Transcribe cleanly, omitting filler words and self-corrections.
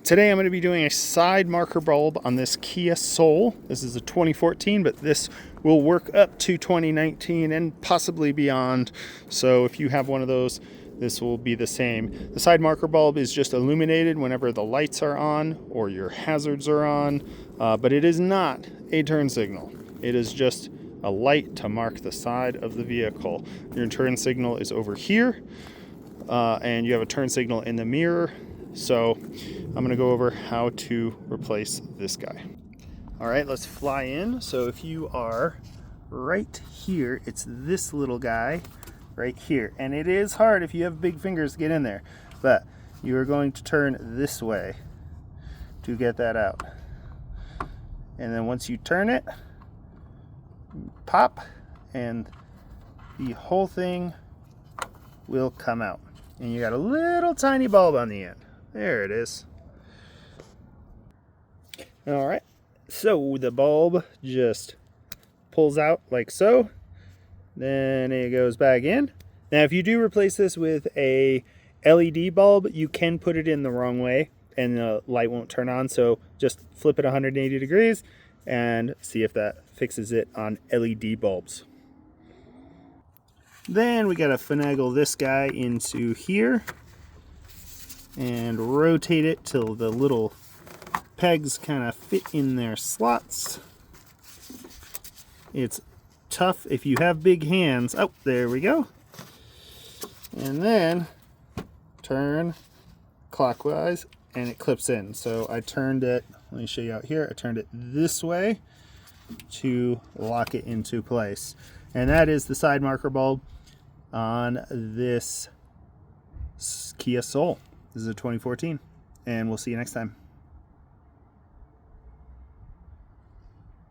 Today I'm going to be doing a side marker bulb on this Kia Soul. This is a 2014, but this will work up to 2019 and possibly beyond. So if you have one of those, this will be the same. The side marker bulb is just illuminated whenever the lights are on or your hazards are on, but it is not a turn signal. It is just a light to mark the side of the vehicle. Your turn signal is over here, and you have a turn signal in the mirror. So I'm going to go over how to replace this guy. All right, let's fly in. So if you are right here, it's this little guy right here. And it is hard if you have big fingers to get in there, but you are going to turn this way to get that out. And then once you turn it, pop, and the whole thing will come out. And you got a little tiny bulb on the end. There it is. All right, so the bulb just pulls out like so. Then it goes back in. Now, if you do replace this with a LED bulb, you can put it in the wrong way and the light won't turn on. So just flip it 180 degrees and see if that fixes it on LED bulbs. Then we got to finagle this guy into here and rotate it till the little pegs kind of fit in their slots. It's tough if you have big hands. Oh, there we go. And then turn clockwise and it clips in. So I turned it, let me show you out here, I turned it this way to lock it into place. And that is the side marker bulb on this Kia Soul. This is a 2014, and we'll see you next time.